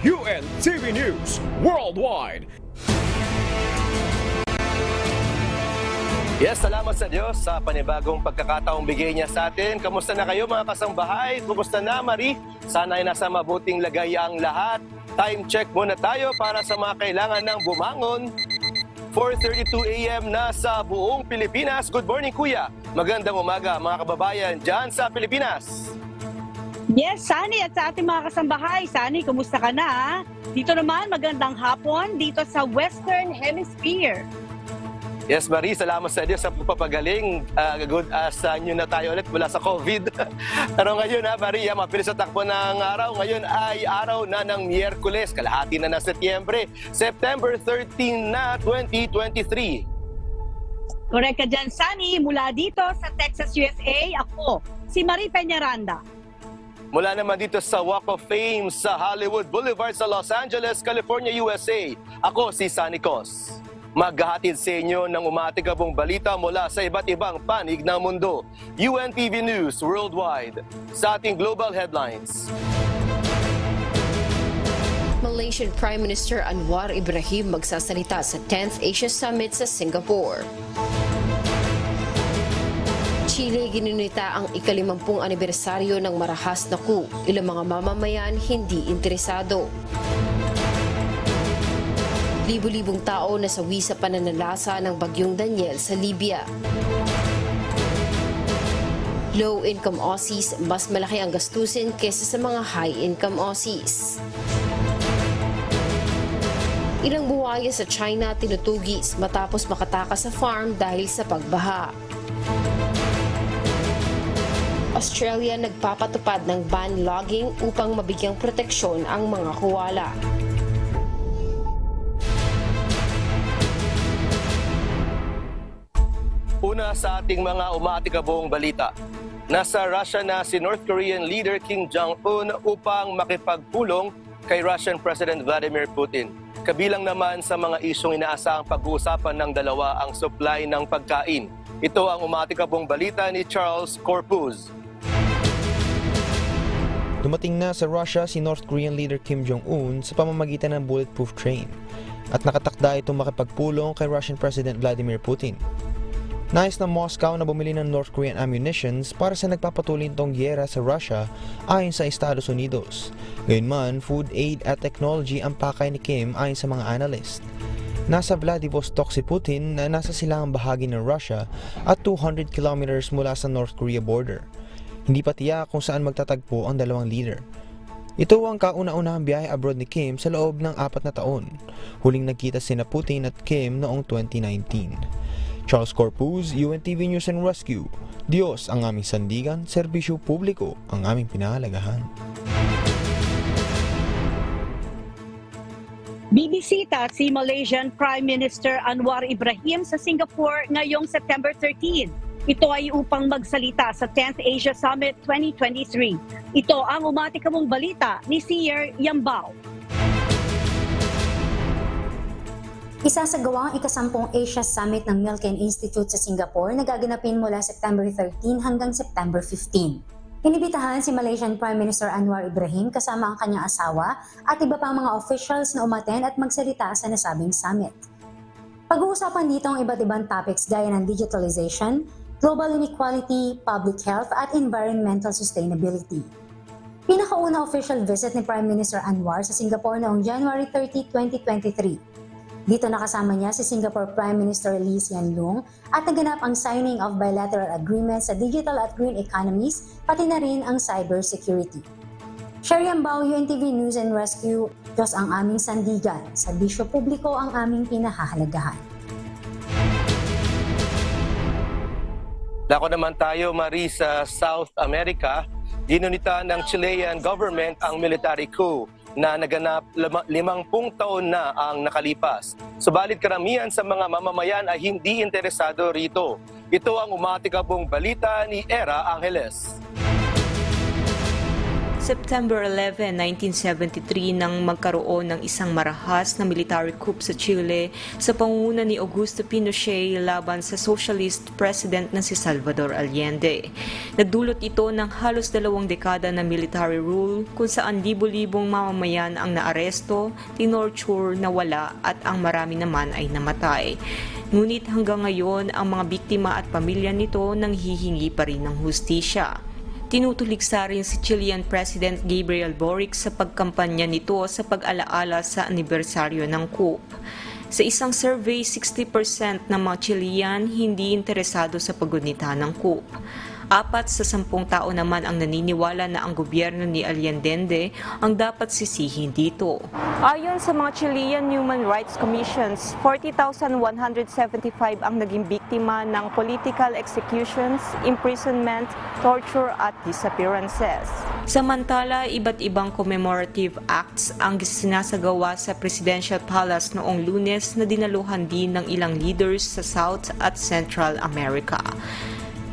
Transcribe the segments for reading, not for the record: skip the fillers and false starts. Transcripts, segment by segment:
UNTV News Worldwide. Yes, salamat sa Diyos sa panibagong pagkakataong bigay niya sa atin. Kamusta na kayo mga kasambahay? Kumusta na, Marie? Sana ay nasa mabuting lagay ang lahat. Time check muna tayo para sa mga kailangan ng bumangon. 4:32 a.m. na sa buong Pilipinas. Good morning, Kuya. Magandang umaga, mga kababayan dyan sa Pilipinas. Yes, Sunny, at sa ating mga kasambahay. Sunny, kumusta ka na? Dito naman, magandang hapon dito sa Western Hemisphere. Yes, Marie, salamat sa Diyos sa pagpapagaling. Good sa inyo na tayo ulit mula sa COVID. Pero ngayon, Marie, mabilis sa takbo ng araw. Ngayon ay araw na ng Miyerkules, kalahati na ng Setyembre, September 13 na 2023. Correct ka dyan, Sunny. Mula dito sa Texas, USA, ako, si Marie Peñaranda. Mula naman dito sa Walk of Fame sa Hollywood Boulevard sa Los Angeles, California, USA, ako si Sunny Cos. Maghahatid sa inyo ng umatigabong balita mula sa iba't ibang panig ng mundo. UNTV News Worldwide sa ating global headlines. Malaysian Prime Minister Anwar Ibrahim magsasalita sa 10th Asia Summit sa Singapore. Chile ginunita ang ika-50 anibersaryo ng marahas na coup. Ilang mga mamamayan hindi interesado. Libu-libong tao nasawi sa pananalasa ng bagyong Daniel sa Libya. Low-income Aussies, mas malaki ang gastusin kesa sa mga high-income Aussies. Ilang buwaya sa China tinutugis matapos makatakas sa farm dahil sa pagbaha. Australia nagpapatupad ng ban logging upang mabigyang proteksyon ang mga koala. Una sa ating mga umatikabong balita. Nasa Russia na si North Korean leader Kim Jong-un upang makipagpulong kay Russian President Vladimir Putin. Kabilang naman sa mga isyong inaasahang pag-uusapan ng dalawa ang supply ng pagkain. Ito ang umatikabong balita ni Charles Corpuz. Dumating na sa Russia si North Korean leader Kim Jong-un sa pamamagitan ng bulletproof train at nakatakda itong makipagpulong kay Russian President Vladimir Putin. Nais ng Moscow na bumili ng North Korean ammunitions para sa nagpapatuloy nitong gyera sa Russia ayon sa Estados Unidos. Gayunman, food aid at technology ang pakay ni Kim ayon sa mga analyst. Nasa Vladivostok si Putin na nasa silangang bahagi ng Russia at 200 kilometers mula sa North Korea border. Hindi pa tiyak kung saan magtatagpo ang dalawang leader. Ito ang kauna-unahang biyahe abroad ni Kim sa loob ng 4 na taon. Huling nagkita sina Putin at Kim noong 2019. Charles Corpuz, UNTV News and Rescue. Diyos ang aming sandigan, serbisyo publiko ang aming pinahalagahan. Bibisita si Malaysian Prime Minister Anwar Ibrahim sa Singapore ngayong September 13. Ito ay upang magsalita sa 10th Asia Summit 2023. Ito ang umatikabong balita ni Sier Yambao. Isasagawa ang ika-10 Asia Summit ng Milken Institute sa Singapore na gaganapin mula September 13 hanggang September 15. Inibitahan si Malaysian Prime Minister Anwar Ibrahim kasama ang kanyang asawa at iba pang mga officials na umaten at magsalita sa nasabing summit. Pag-uusapan dito ang iba't ibang topics gaya ng digitalization, global inequality, public health at environmental sustainability. Pinakauna official visit ni Prime Minister Anwar sa Singapore noong January 30, 2023. Dito nakasama niya si Singapore Prime Minister Lee Hsien Loong at naganap ang signing of bilateral agreements sa digital at green economies, pati na rin ang cybersecurity. Sherry Ambao, UNTV News and Rescue. Diyos ang aming sandigan, serbisyo publiko ang aming pinahahalagahan. Dako naman tayo, Marie, sa South America. Ginunita ng Chilean government ang military coup na naganap 50 taon na ang nakalipas. Subalit karamihan sa mga mamamayan ay hindi interesado rito. Ito ang umatikabong balita ni Era Angeles. September 11, 1973 nang magkaroon ng isang marahas na military coup sa Chile sa pangunguna ni Augusto Pinochet laban sa socialist president na si Salvador Allende. Nagdulot ito ng halos 2 dekada na military rule kung saan libo-libong mamamayan ang naaresto, tinorture, nawala at ang marami naman ay namatay. Ngunit hanggang ngayon ang mga biktima at pamilya nito nanghihingi pa rin ng hustisya. Tinutuligsa rin si Chilean President Gabriel Boric sa pagkampanya nito sa pag-alaala sa anibersaryo ng coup. Sa isang survey, 60% ng mga Chilean hindi interesado sa paggunita ng coup. 4 sa 10 tao naman ang naniniwala na ang gobyerno ni Allende ang dapat sisihin dito. Ayon sa mga Chilean Human Rights Commissions, 40,175 ang naging biktima ng political executions, imprisonment, torture at disappearances. Samantala, iba't ibang commemorative acts ang sinasagawa sa Presidential Palace noong Lunes na dinaluhan din ng ilang leaders sa South at Central America.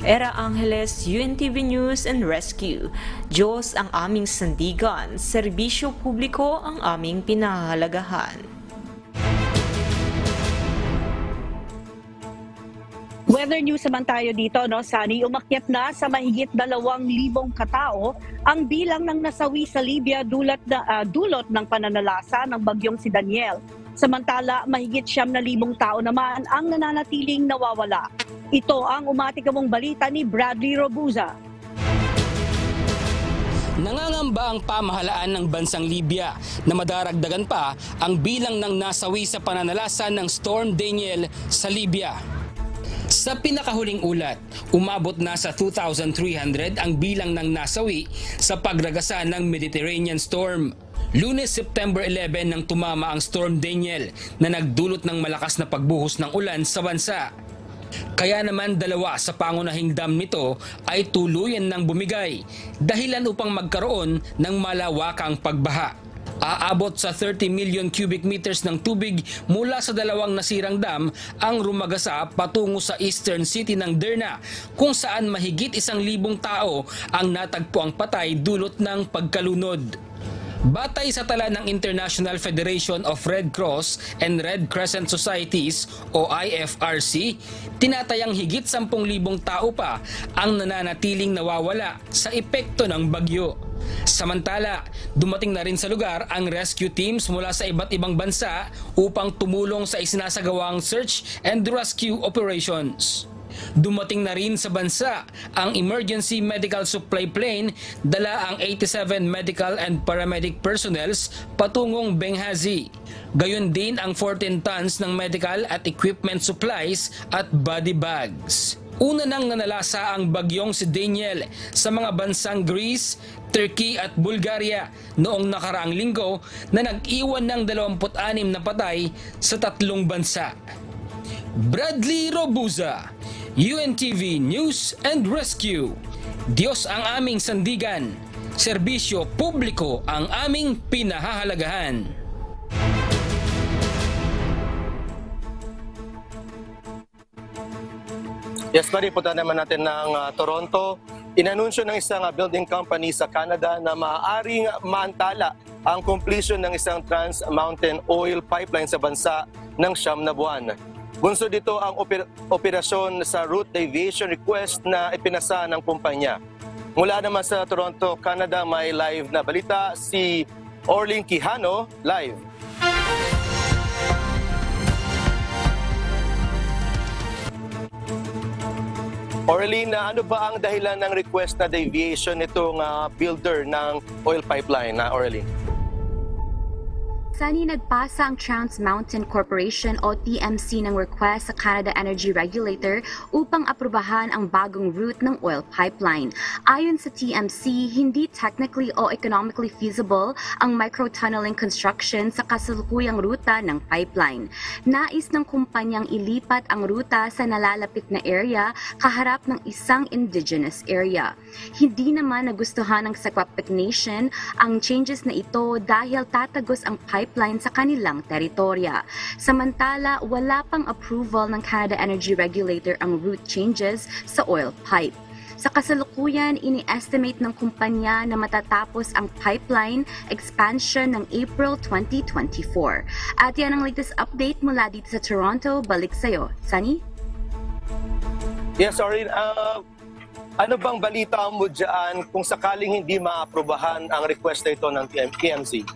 Era Angeles, UNTV News and Rescue. Diyos ang aming sandigan, serbisyo publiko ang aming pinahahalagahan. Weather news naman tayo dito, no? Sani, umakyat na sa mahigit 2,000 katao ang bilang ng nasawi sa Libya dulot ng pananalasa ng bagyong si Daniel. Samantala, mahigit 9,000 tao naman ang nananatiling nawawala. Ito ang umatikamong balita ni Bradley Robuza. Nangangamba ang pamahalaan ng bansang Libya na madaragdagan pa ang bilang ng nasawi sa pananalasa ng Storm Daniel sa Libya. Sa pinakahuling ulat, umabot na sa 2,300 ang bilang ng nasawi sa pagragasa ng Mediterranean Storm. Lunes, September 11 nang tumama ang Storm Daniel na nagdulot ng malakas na pagbuhos ng ulan sa bansa. Kaya naman 2 sa pangunahing dam nito ay tuluyan ng bumigay, dahilan upang magkaroon ng malawakang pagbaha. Aabot sa 30 million cubic meters ng tubig mula sa 2 nasirang dam ang rumagasa patungo sa eastern city ng Derna, kung saan mahigit 1,000 tao ang natagpuang patay dulot ng pagkalunod. Batay sa tala ng International Federation of Red Cross and Red Crescent Societies o IFRC, tinatayang higit 10,000 tao pa ang nananatiling nawawala sa epekto ng bagyo. Samantala, dumating na rin sa lugar ang rescue teams mula sa iba't ibang bansa upang tumulong sa isinasagawang search and rescue operations. Dumating na rin sa bansa ang emergency medical supply plane, dala ang 87 medical and paramedic personnels patungong Benghazi. Gayon din ang 14 tons ng medical at equipment supplies at body bags. Una nang nanalasa ang bagyong si Daniel sa mga bansang Greece, Turkey at Bulgaria noong nakaraang linggo na nag-iwan ng 26 na patay sa 3 bansa. Bradley Robuza, UNTV News and Rescue. Diyos ang aming sandigan, serbisyo publiko ang aming pinahahalagahan. Yes, Marie, punta naman natin ng Toronto. Inanunsyo ng isang building company sa Canada na maaaring maantala ang completion ng isang Trans Mountain Oil Pipeline sa bansa ng 9 na buwan. Bunso dito ang operasyon sa route deviation request na ipinasa ng kumpanya. Mula naman sa Toronto, Canada, may live na balita si Orlin Quijano, live. Orlin, ano ba ang dahilan ng request na deviation nitong builder ng oil pipeline na Orlin? Sani, nagpasa ang Trans Mountain Corporation o TMC ng request sa Canada Energy Regulator upang aprubahan ang bagong route ng oil pipeline. Ayon sa TMC, hindi technically o economically feasible ang microtunneling construction sa kasalukuyang ruta ng pipeline. Nais ng kumpanyang ilipat ang ruta sa nalalapit na area kaharap ng isang indigenous area. Hindi naman nagustuhan ng Secwepemc Nation ang changes na ito dahil tatagos ang pipeline sa kanilang teritorya. Samantala, wala pang approval ng Canada Energy Regulator ang route changes sa oil pipe. Sa kasalukuyan, ini-estimate ng kumpanya na matatapos ang pipeline expansion ng April 2024. At yan ang latest update mula dito sa Toronto. Balik sa'yo. Sunny? Yes, Orin. Ano bang balita mo dyan kung sakaling hindi maaprubahan ang request na ito ng TMC?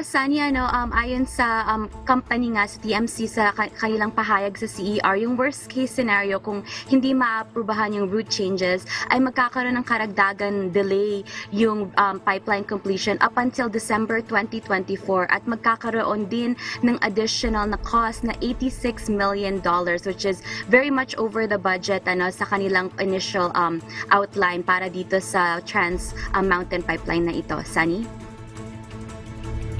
Sunny, ayon sa company nga sa TMC sa kanilang pahayag sa CER, yung worst case scenario kung hindi maaprubahan yung route changes ay magkakaroon ng karagdagan delay yung pipeline completion up until December 2024 at magkakaroon din ng additional na cost na $86 million, which is very much over the budget sa kanilang initial outline para dito sa Trans Mountain Pipeline na ito. Sunny?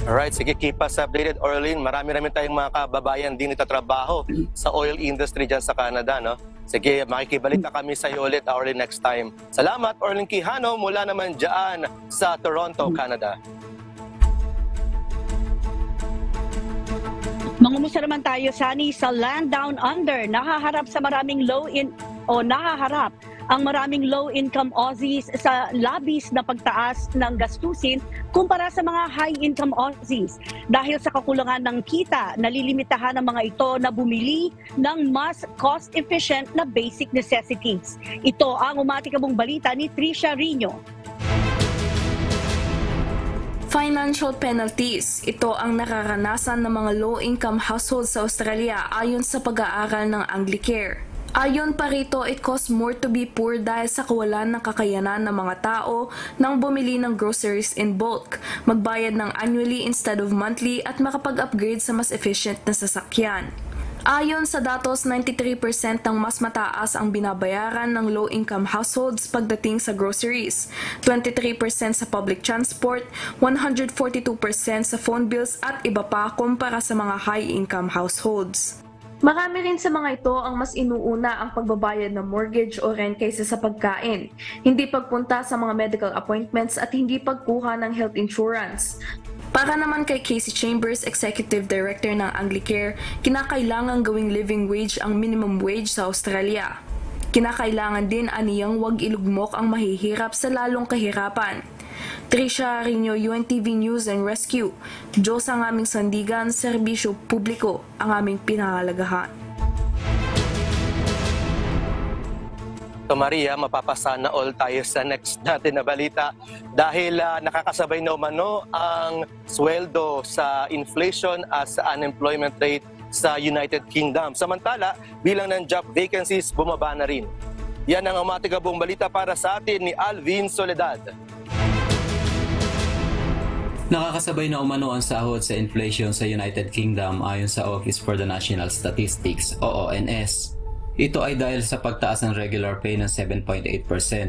Alright, sige, keep us updated, Orlin. Marami tayong mga kababayan din nagtatrabaho sa oil industry dyan sa Canada, no? Sige, makikibalita kami sa iyo ulit, Orlin, next time. Salamat, Orlin Quijano, mula naman dyan sa Toronto, Canada. Mangumusta naman tayo, Sunny, sa Land Down Under. Nahaharap ang maraming low-income Aussies sa labis na pagtaas ng gastusin kumpara sa mga high-income Aussies. Dahil sa kakulangan ng kita, nalilimitahan ng mga ito na bumili ng mas cost-efficient na basic necessities. Ito ang umatikabong balita ni Tricia Rino. Financial penalties. Ito ang nararanasan ng mga low-income households sa Australia ayon sa pag-aaral ng Anglicare. Ayon pa rito, it costs more to be poor dahil sa kawalan ng kakayanan ng mga tao nang bumili ng groceries in bulk, magbayad ng annually instead of monthly at makapag-upgrade sa mas efficient na sasakyan. Ayon sa datos, 93% ng mas mataas ang binabayaran ng low-income households pagdating sa groceries, 23% sa public transport, 142% sa phone bills at iba pa kumpara sa mga high-income households. Marami rin sa mga ito ang mas inuuna ang pagbabayad ng mortgage o rent kaysa sa pagkain, hindi pagpunta sa mga medical appointments at hindi pagkuha ng health insurance. Para naman kay Casey Chambers, Executive Director ng Anglicare, kinakailangan gawing living wage ang minimum wage sa Australia. Kinakailangan din aniyang wag ilugmok ang mahihirap sa lalong kahirapan. Tricia Rino, UNTV News and Rescue. Diyos ang aming sandigan, serbisyo publiko ang aming pinahalagahan. So Maria, mapapasana all tayo sa next natin na balita dahil nakakasabay na umano ang sweldo sa inflation at sa unemployment rate sa United Kingdom. Samantala, bilang ng job vacancies bumaba na rin. Yan ang umatigabong balita para sa atin ni Alvin Soledad. Nakakasabay na umano ang sahod sa inflation sa United Kingdom ayon sa Office for the National Statistics o ONS. Ito ay dahil sa pagtaas ng regular pay ng 7.8%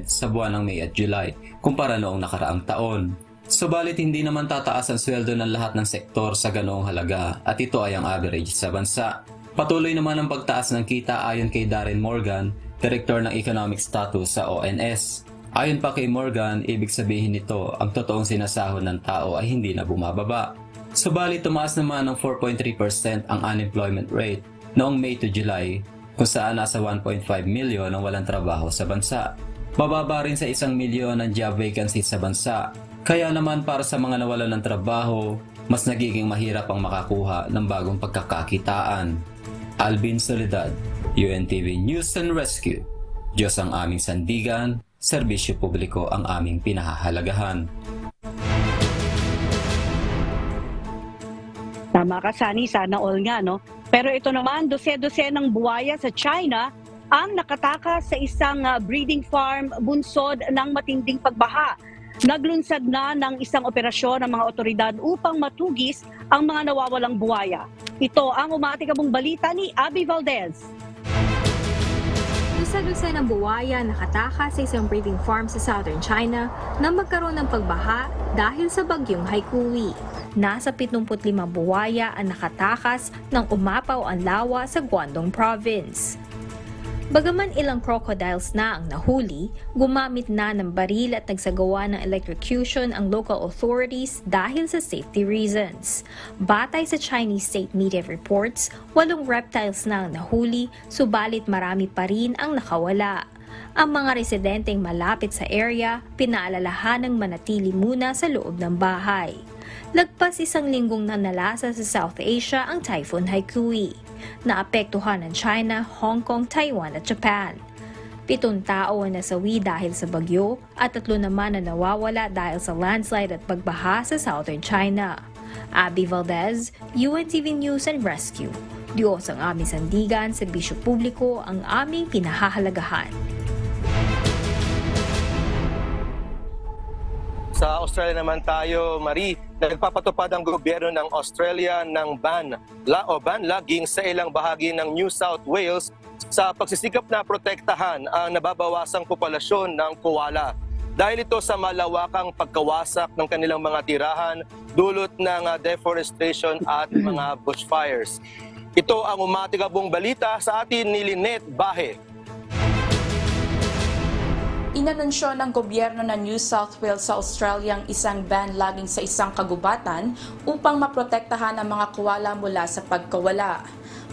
sa buwan ng May at July kumpara noong nakaraang taon. Subalit hindi naman tataas ang sweldo ng lahat ng sektor sa ganoong halaga at ito ay ang average sa bansa. Patuloy naman ang pagtaas ng kita ayon kay Darren Morgan, Director ng Economic Status sa ONS. Ayon pa kay Morgan, ibig sabihin nito ang totoong sinasahod ng tao ay hindi na bumababa. Subalit tumaas naman ng 4.3% ang unemployment rate noong May to July kung saan nasa 1.5 milyon ang walang trabaho sa bansa. Mababa rin sa 1 milyon ang job vacancies sa bansa. Kaya naman para sa mga nawalan ng trabaho, mas nagiging mahirap ang makakuha ng bagong pagkakakitaan. Alvin Soledad, UNTV News and Rescue. Diyos ang aming sandigan, serbisyo publiko ang aming pinahahalagahan. Tama ka, Sunny, sana all nga, no? Pero ito naman, dose-dose ng buwaya sa China ang nakatakas sa isang breeding farm bunsod ng matinding pagbaha. Naglunsad na ng isang operasyon ng mga otoridad upang matugis ang mga nawawalang buwaya. Ito ang umatikabong balita ni Abby Valdez. Dusa-dusa ng buwaya nakatakas sa isang breeding farm sa southern China na magkaroon ng pagbaha dahil sa bagyong Haikui. Nasa 75 buwaya ang nakatakas nang umapaw ang lawa sa Guangdong Province. Bagaman ilang crocodiles na ang nahuli, gumamit na ng baril at nagsagawa ng electrocution ang local authorities dahil sa safety reasons. Batay sa Chinese state media reports, 8 reptiles na ang nahuli, subalit marami pa rin ang nakawala. Ang mga residenteng malapit sa area, pinaalalahanang manatili muna sa loob ng bahay. Lagpas 1 linggong nanalasa sa South Asia ang Typhoon Haikui. Naapektuhan ng China, Hong Kong, Taiwan at Japan. 7 tao ang nasawi dahil sa bagyo at 3 naman na nawawala dahil sa landslide at pagbaha sa southern China. Abby Valdez, UNTV News and Rescue. Diyos ang aming sandigan, serbisyo publiko ang aming pinahahalagahan. Sa Australia naman tayo, Marie, nagpapatupad ang gobyerno ng Australia ng ban laging sa ilang bahagi ng New South Wales sa pagsisikap na protektahan ang nababawasang populasyon ng koala. Dahil ito sa malawakang pagkawasak ng kanilang mga tirahan, dulot ng deforestation at mga bushfires. Ito ang umatikabong balita sa atin ni Lynette Bahe. Inanunsyo ng gobyerno ng New South Wales sa Australia ang isang ban laging sa isang kagubatan upang maprotektahan ang mga koala mula sa pagkawala.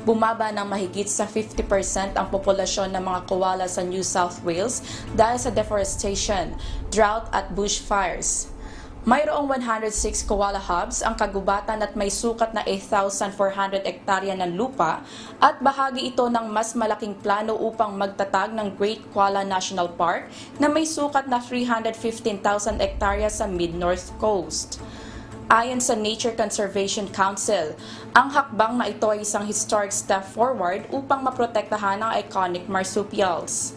Bumaba ng mahigit sa 50% ang populasyon ng mga koala sa New South Wales dahil sa deforestation, drought at bushfires. Mayroong 106 koala hubs ang kagubatan at may sukat na 8,400 hektarya ng lupa at bahagi ito ng mas malaking plano upang magtatag ng Great Koala National Park na may sukat na 315,000 hektarya sa Mid-North Coast. Ayon sa Nature Conservation Council, ang hakbang na ito ay isang historic step forward upang maprotektahan ang iconic marsupials.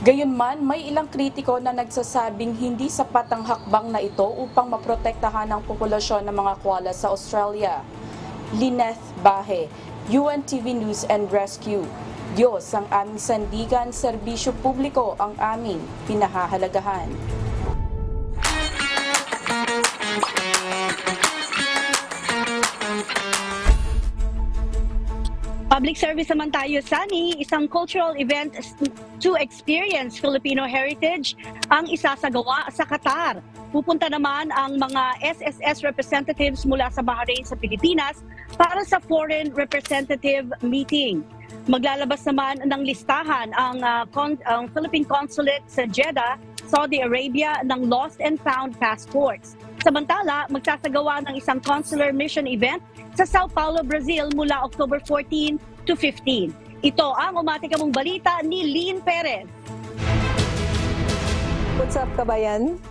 Gayunman, may ilang kritiko na nagsasabing hindi sapat ang hakbang na ito upang maprotektahan ang populasyon ng mga koala sa Australia. Lynette Bahe, UNTV News and Rescue. Diyos ang aming sandigan, serbisyo publiko ang aming pinahahalagahan. Public service naman tayo, Sunny. Isang cultural event to experience Filipino heritage ang isasagawa sa Qatar. Pupunta naman ang mga SSS representatives mula sa Bahrain sa Pilipinas para sa foreign representative meeting. Maglalabas naman ng listahan ang Philippine Consulate sa Jeddah, Saudi Arabia ng lost and found passports. Samantala, magsasagawa ng isang consular mission event sa Sao Paulo, Brazil mula October 14 to 15. Ito ang umatikamong balita ni Lynn Perez. What's up, kabayan?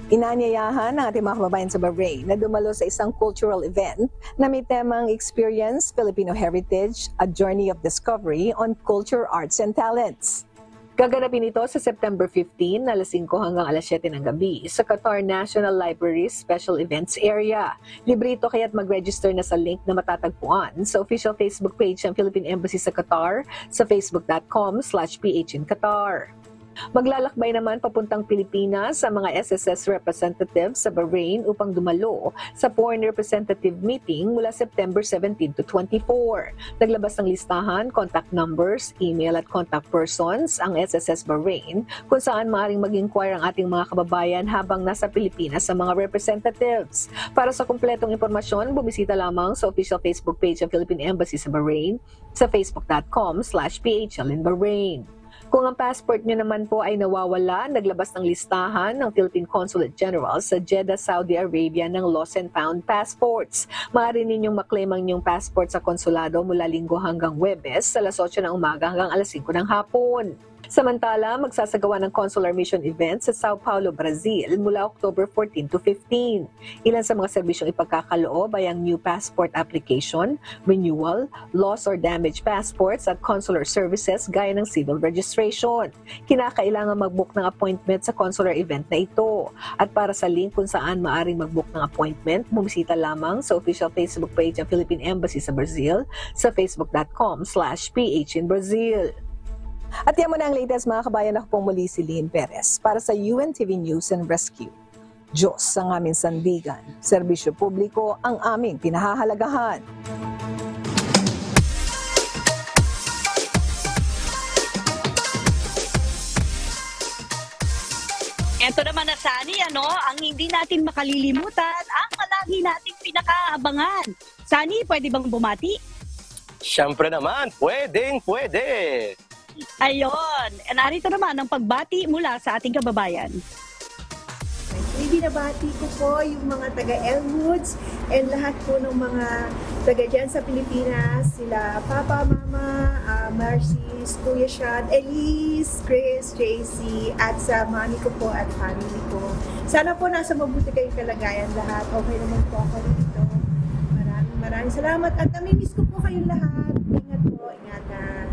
Inanyayahan ng ating mga kababayan sa Bahrain na dumalo sa isang cultural event na may temang Experience Filipino Heritage, a Journey of Discovery on Culture, Arts and Talents. Gaganapin ito sa September 15, alas 5 hanggang alas 7 ng gabi sa Qatar National Library Special Events Area. Libre ito kaya't mag-register na sa link na matatagpuan sa official Facebook page ng Philippine Embassy sa Qatar sa facebook.com/phinqatar. Maglalakbay naman papuntang Pilipinas sa mga SSS representatives sa Bahrain upang dumalo sa Foreign Representative Meeting mula September 17 to 24. Naglabas ng listahan, contact numbers, email at contact persons ang SSS Bahrain kung saan maaaring mag-inquire ang ating mga kababayan habang nasa Pilipinas sa mga representatives. Para sa kumpletong impormasyon, bumisita lamang sa official Facebook page ng Philippine Embassy sa Bahrain sa facebook.com/PHLinBahrain. Kung ang passport nyo naman po ay nawawala, naglabas ng listahan ng Philippine Consulate General sa Jeddah, Saudi Arabia ng lost and found passports. Maaari ninyong maklaim ang inyong passport sa konsulado mula Linggo hanggang Huwebes sa alas 8 ng umaga hanggang alas 5 ng hapon. Samantala, magsasagawa ng consular mission event sa Sao Paulo, Brazil mula October 14 to 15. Ilan sa mga serbisyong ipagkakaloob ay ang new passport application, renewal, lost or damaged passports at consular services gaya ng civil registration. Kinakailangan mag-book ng appointment sa consular event na ito. At para sa link kung saan maaring mag-book ng appointment, bumisita lamang sa official Facebook page ng Philippine Embassy sa Brazil sa facebook.com/PHInBrazil. At yan mo na ang latest mga kabayan, ako pong muli si Lynn Perez para sa UNTV News and Rescue. Diyos ang aming sandigan, serbisyo publiko ang aming pinahahalagahan. hindi natin makalilimutan ang palagi nating pinakaabangan. Sunny, pwede bang bumati? Siyempre naman, pwede. Ayun, narito naman ang pagbati mula sa ating kababayan. Binabati ko po yung mga taga Elmwoods and lahat po ng mga taga dyan sa Pilipinas, sila Papa, Mama, Marcis, Kuya Sean, Elise, Chris, JC, at sa mami ko po at family ko. Sana po nasa mabuti kayong kalagayan lahat. Okay naman po ako dito. Maraming salamat at namimiss ko po kayong lahat. Ingat po, ingatan.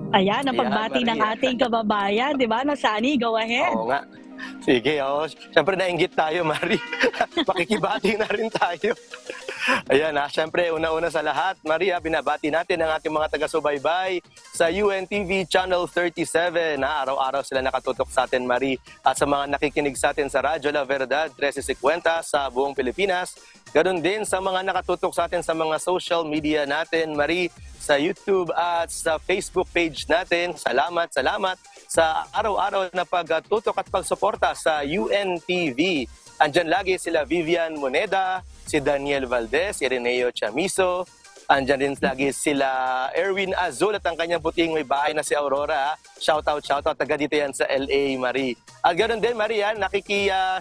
Ayan, ang pagbati ng ating kababayan, di ba? Sunny, go ahead. Oo nga. Sige, Siyempre nainggit tayo, Marie. Pakikibati na rin tayo. Ayan, siyempre, una-una sa lahat, Maria, binabati natin ang ating mga taga-subaybay sa UNTV Channel 37. Araw-araw sila nakatutok sa atin, Marie. At sa mga nakikinig sa atin sa Radyo La Verdad, 1350 sa buong Pilipinas. Ganoon din sa mga nakatutok sa atin sa mga social media natin, Marie, sa YouTube at sa Facebook page natin. Salamat sa araw-araw na pagtutok at pagsuporta sa UNTV. Andyan lagi sila Vivian Moneda, si Daniel Valdez, si Reneo Chamizo. Andyan din lagi sila Erwin Azul at ang kanyang puting may bahay na si Aurora. Shoutout. Taga dito yan sa LA, Marie. At ganoon din, Marie,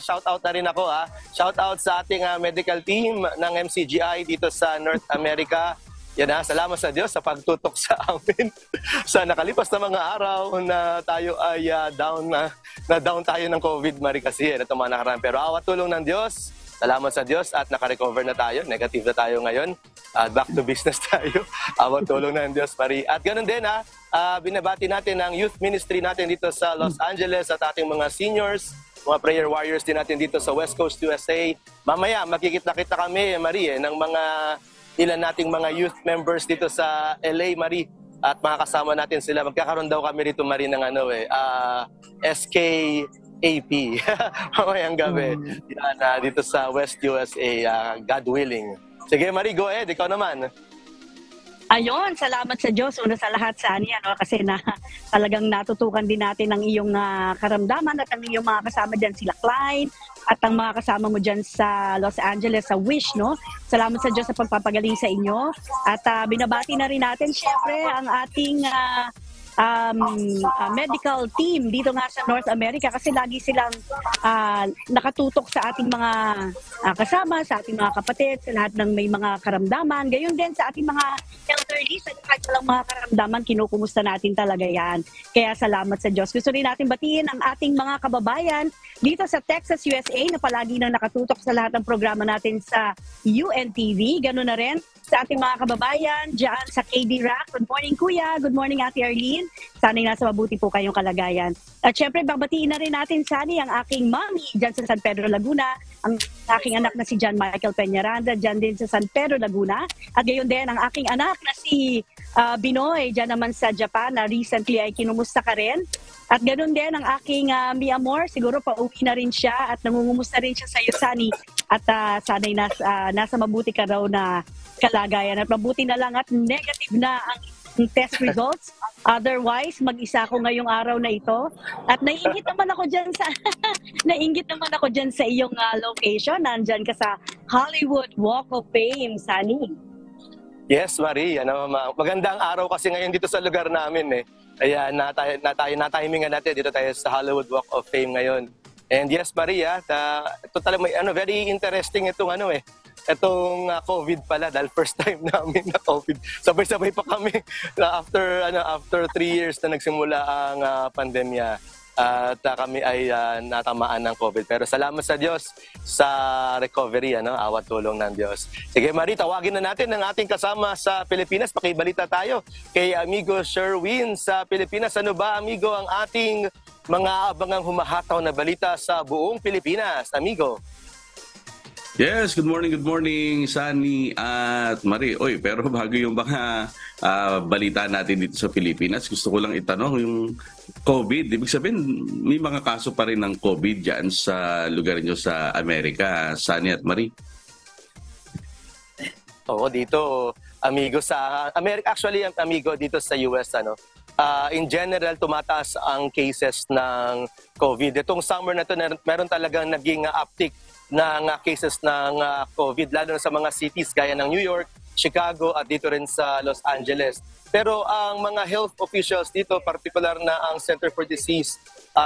shoutout na rin ako. Shoutout sa ating medical team ng MCGI dito sa North America. Yan salamat sa Diyos sa pagtutok sa amin sa nakalipas na mga araw na tayo ay down tayo ng COVID, Marie, kasi ito mga nakaraan. Pero awat tulong ng Diyos, salamat sa Diyos at nakarecover na tayo. Negative na tayo ngayon. Back to business tayo. Awat tulong ng Diyos, Marie. At ganoon din, binabati natin ang youth ministry natin dito sa Los Angeles at ating mga seniors, mga prayer warriors din natin dito sa West Coast USA. Mamaya, makikita-kita kami, Marie, ng mga ilan nating mga youth members dito sa LA, Marie. At makakasama natin sila. Magkakaroon daw kami rito, Marie, ng SKAP. Mamayang gabi. Yan, dito sa West USA, God willing. Sige, Marie, go ahead. Ikaw naman. Ayun, salamat sa Diyos. Una sa lahat, Sunny, kasi talagang natutukan din natin ang iyong karamdaman at ang iyong mga kasama dyan, sila Klein, at ang mga kasama mo dyan sa Los Angeles, sa Wish, no? Salamat sa Diyos sa pagpapagaling sa inyo. At binabati na rin natin, syempre, ang ating medical team dito nga sa North America kasi lagi silang nakatutok sa ating mga kasama, sa ating mga kapatid, sa lahat ng may mga karamdaman. Gayon din sa ating mga elderly, sa kahit walang mga karamdaman, kinukumusta natin talaga yan. Kaya salamat sa Diyos. Gusto rin natin batiin ang ating mga kababayan dito sa Texas, USA na palagi nang nakatutok sa lahat ng programa natin sa UNTV. Ganoon na rin sa ating mga kababayan dyan sa KD Rack. Good morning, Kuya. Good morning, Ate Arlene. Sana'y nasa mabuti po kayong kalagayan. At syempre, babatiin na rin natin, Sunny, ang aking mami dyan sa San Pedro, Laguna. Ang aking anak na si John Michael Peñaranda dyan din sa San Pedro, Laguna. At gayon din, ang aking anak na si Binoy dyan naman sa Japan na recently ay kinumusta ka rin. At ganoon din ang aking mi amor, siguro pauwi na rin siya at nangungumusta rin siya sa iyo, Sunny. At sana'y nasa mabuti ka raw na kalagayan. At mabuti na lang at negative na ang test results. Otherwise, mag-isa ako ngayong araw na ito. At naiinggit naman ako dyan sa iyong location. Nandyan ka sa Hollywood Walk of Fame, Sunny. Yes, Marie. Magandang araw kasi ngayon dito sa lugar namin. Kaya natimingan natin dito tayo sa Hollywood Walk of Fame ngayon. And yes, Maria, ito talaga very interesting itong itong COVID pala dahil first time namin na COVID. Sabay-sabay pa kami after 3 years na nagsimula ang pandemya. At kami ay natamaan ng COVID. Pero salamat sa Diyos sa recovery, awat tulong ng Diyos. Sige, Marie, tawagin na natin ang ating kasama sa Pilipinas. Pakibalita tayo kay amigo Sherwin sa Pilipinas. Ano ba, amigo, ang ating mga abangang humahataw na balita sa buong Pilipinas? Amigo. Yes, good morning, Sunny at Marie. Pero bago yung mga balita natin dito sa Pilipinas, gusto ko lang itanong yung COVID. Ibig sabihin, may mga kaso pa rin ng COVID dyan sa lugar nyo sa Amerika, Sunny at Marie? Oo, dito, amigo sa America. Actually, amigo dito sa US, in general, tumataas ang cases ng COVID. Itong summer na ito, meron talagang naging uptick ng cases ng COVID, lalo na sa mga cities gaya ng New York, Chicago at dito rin sa Los Angeles. Pero ang mga health officials dito, particular na ang Center for Disease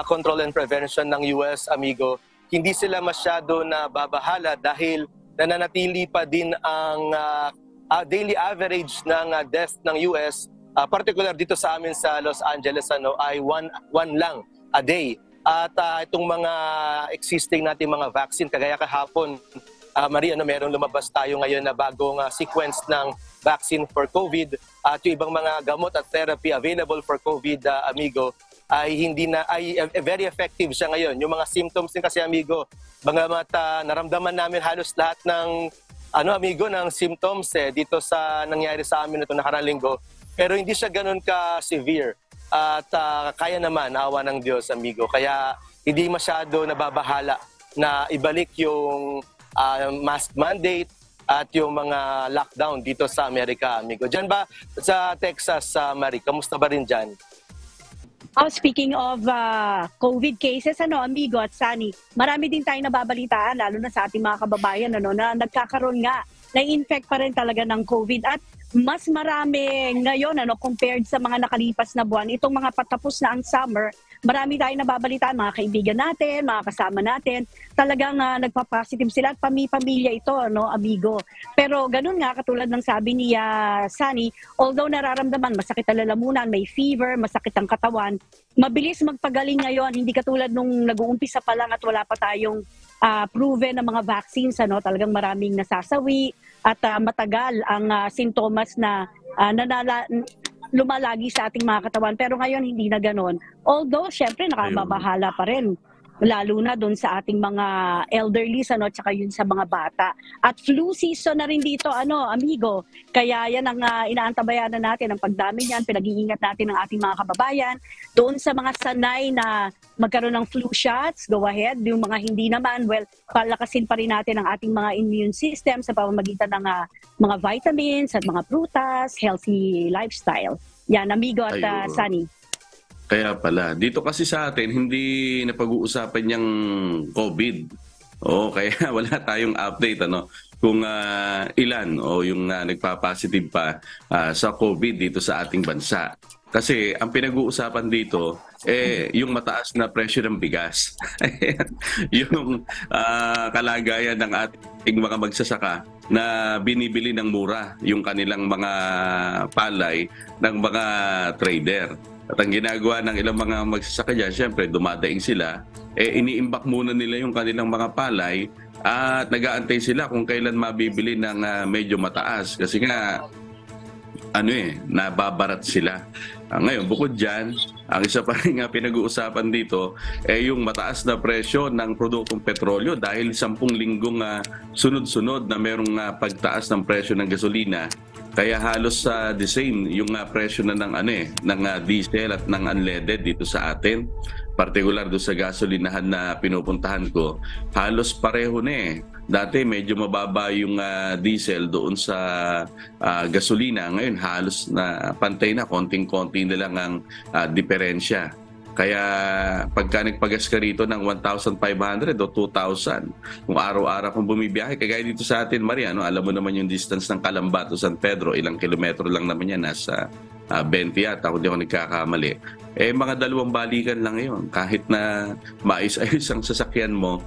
Control and Prevention ng US, amigo, hindi sila masyado na babahala dahil nananatili pa din ang daily average ng death ng US, particular dito sa amin sa Los Angeles, ay one lang a day. At itong mga existing natin mga vaccine, kagaya kahapon, Maria, merong lumabas tayo ngayon na bagong sequence ng vaccine for COVID at yung ibang mga gamot at therapy available for COVID, amigo, ay very effective siya ngayon. Yung mga symptoms din kasi, amigo, mga mata, naramdaman namin halos lahat ng amigo, ng symptoms dito sa nangyari sa amin itong nakarang linggo. Pero hindi siya ganun ka-severe at kaya naman, awa ng Diyos, amigo. Kaya hindi masyado nababahala na ibalik yung mask mandate at yung mga lockdown dito sa Amerika, amigo. Diyan ba sa Texas, Marie? Kamusta ba rin dyan? Speaking of COVID cases, amigo at Sunny, marami din tayong nababalitaan, lalo na sa ating mga kababayan, na nagkakaroon nga, na-infect pa rin talaga ng COVID at mas marami ngayon compared sa mga nakalipas na buwan. Itong mga patapos na ang summer, marami tayong nababalitaan, mga kaibigan natin, mga kasama natin, talagang nagpa-positive sila at pamilya ito, amigo. Pero ganun nga, katulad ng sabi ni Sunny, although nararamdaman, masakit ang lalamunan, may fever, masakit ang katawan, mabilis magpagaling ngayon, hindi katulad nung nag-uumpisa pa lang at wala pa tayong proven na mga vaccines, talagang maraming nasasawi at matagal ang sintomas na lumalagi sa ating mga katawan. Pero ngayon hindi na ganoon. Although, syempre, nakamabahala pa rin. Lalo na doon sa ating mga elderly, tsaka yun sa mga bata. At flu season na rin dito, amigo. Kaya yan ang inaantabayanan natin, ang pagdami niyan, pinag-iingat natin ng ating mga kababayan. Doon sa mga sanay na magkaroon ng flu shots, go ahead. Yung mga hindi naman, palakasin pa rin natin ang ating mga immune system sa pamamagitan ng mga vitamins at mga prutas, healthy lifestyle. Yan, amigo at Sunny. Kaya pala. Dito kasi sa atin, hindi napag-uusapan yung COVID. Kaya wala tayong update kung ilan yung nagpa-positive pa sa COVID dito sa ating bansa. Kasi ang pinag-uusapan dito, yung mataas na presyo ng bigas. Yung kalagayan ng ating mga magsasaka na binibili ng mura yung kanilang mga palay ng mga trader. At ang ginagawa ng ilang mga magsasaka dyan, syempre dumadaing sila, iniimbak muna nila yung kanilang mga palay at nag-aantay sila kung kailan mabibili ng medyo mataas. Kasi nga, nababarat sila. Ngayon, bukod dyan, ang isa pa rin pinag-uusapan dito yung mataas na presyo ng produktong petrolyo dahil 10 linggong sunod-sunod na merong pagtaas ng presyo ng gasolina. Kaya halos the same yung presyo na ng diesel at ng unleaded dito sa atin. Particular doon sa gasolinahan na pinupuntahan ko, halos pareho na Dati medyo mababa yung diesel doon sa gasolina. Ngayon halos na pantay na, konting-konti na lang ang diferensya. Kaya pagka nagpagas ka rito ng 1,500 o 2,000, kung araw-araw kung bumibiyahe, kagaya dito sa atin, Maria, alam mo naman yung distance ng Calamba to San Pedro, ilang kilometro lang naman yan, nasa 20 yata, kung di ako nagkakamali. Mga 2 balikan lang yun. Kahit na maayos-ayos ang sasakyan mo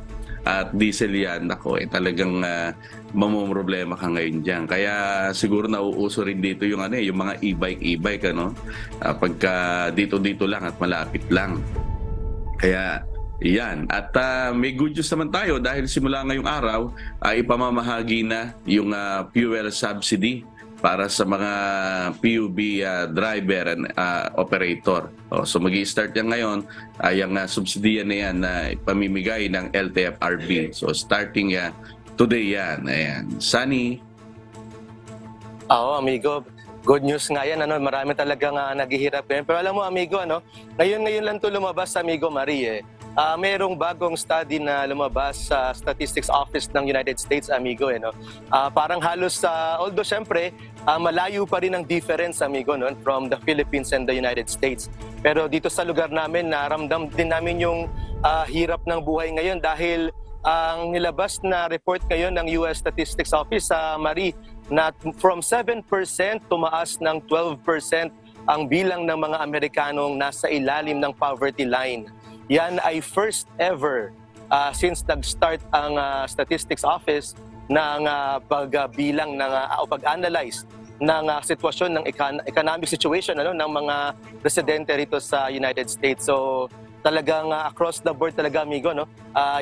at diesel yan, talagang mamumroblema ka ngayon dyan. Kaya siguro nauuso rin dito yung yung mga e-bike, pagka dito lang at malapit lang. Kaya yan. At may good news naman tayo dahil simula ngayong araw ay ipamamahagi na yung fuel subsidy para sa mga PUB driver and operator. So mag-i-start yan ngayon, yung subsidiya na yan na ipamimigay ng LTFRB. So starting today yan. Ayan. Sunny? Amigo. Good news nga yan. Marami talagang naghihirap yan. Pero alam mo, amigo, ngayon lang ito lumabas, amigo Marie. Mayroong bagong study na lumabas sa Statistics Office ng United States, amigo. Parang halos, although syempre, malayo pa rin ang difference, amigo, no, from the Philippines and the United States. Pero dito sa lugar namin, naramdam din namin yung hirap ng buhay ngayon dahil ang nilabas na report ngayon ng US Statistics Office sa Marie na from 7% tumaas ng 12% ang bilang ng mga Amerikanong nasa ilalim ng poverty line. Yan ay first ever since nag-start ang Statistics Office ng pagbilang ng o pag-analyze ng sitwasyon ng economic situation ng mga residente rito sa United States. So talagang across the board talaga, amigo, no?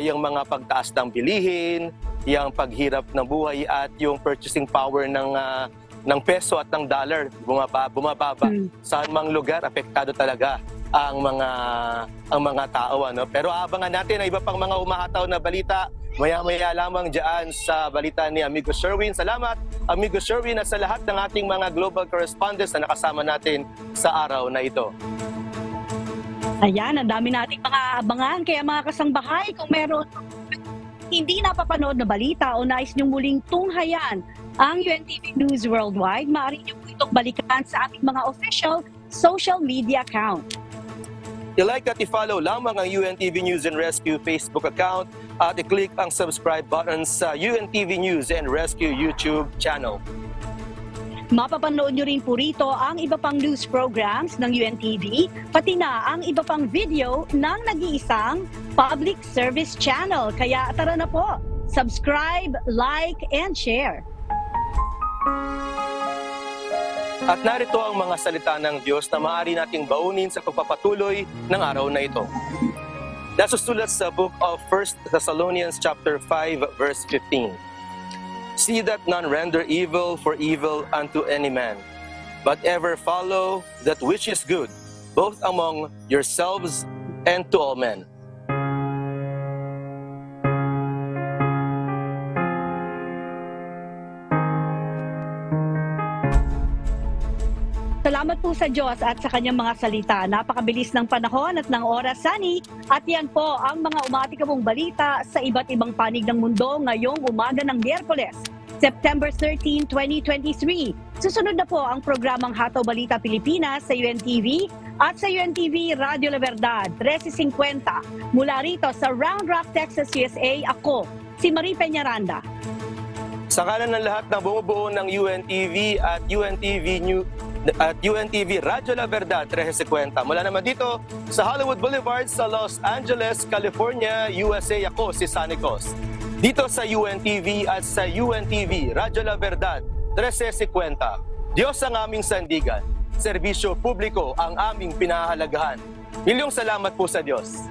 Yung mga pagtaas ng bilihin, yung paghirap ng buhay at yung purchasing power ng peso at ng dollar bumababa. Saan mang lugar apektado talaga ang mga tao, ano. Pero abangan natin ang iba pang mga umahataw na balita maya-maya lamang diyan sa balita ni Amigo Sherwin. Salamat, Amigo Sherwin, at sa lahat ng ating mga global correspondents na nakasama natin sa araw na ito. Ayan, ang dami nating mga abangan. Kaya mga kasangbahay, kung meron hindi napapanood na balita o nais niyong muling tunghayan ang UNTV News Worldwide, maaari niyo po itong balikan sa ating mga official social media account. I-like at i-follow lamang ang UNTV News and Rescue Facebook account at i-click ang subscribe button sa UNTV News and Rescue YouTube channel. Mapapanood nyo rin po rito ang iba pang news programs ng UNTV, pati na ang iba pang video ng nag-iisang public service channel. Kaya tara na po, subscribe, like, and share. At narito ang mga salita ng Diyos na maaari nating baunin sa pagpapatuloy ng araw na ito. Nasusulat sa book of 1 Thessalonians chapter 5 verse 15. See that none render evil for evil unto any man, but ever follow that which is good, both among yourselves and to all men. Salamat po sa Diyos at sa kanyang mga salita. Napakabilis ng panahon at ng oras, Sunny. At yan po ang mga umatikabong balita sa iba't ibang panig ng mundo ngayong umaga ng Miyerkules, September 13, 2023. Susunod na po ang programang Hataw Balita Pilipinas sa UNTV at sa UNTV Radio La Verdad, 13:50. Mula rito sa Round Rock, Texas, USA, ako, si Marie Peñaranda. Sa kanan ng lahat ng bumubuo ng UNTV at UNTV Radio La Verdad 1350. Mula naman dito sa Hollywood Boulevard sa Los Angeles, California, USA, ako si Sunny Cos. Dito sa UNTV at sa UNTV Radio La Verdad 1350. Diyos ang aming sandigan, serbisyo publiko ang aming pinahahalagahan. Milyong salamat po sa Diyos.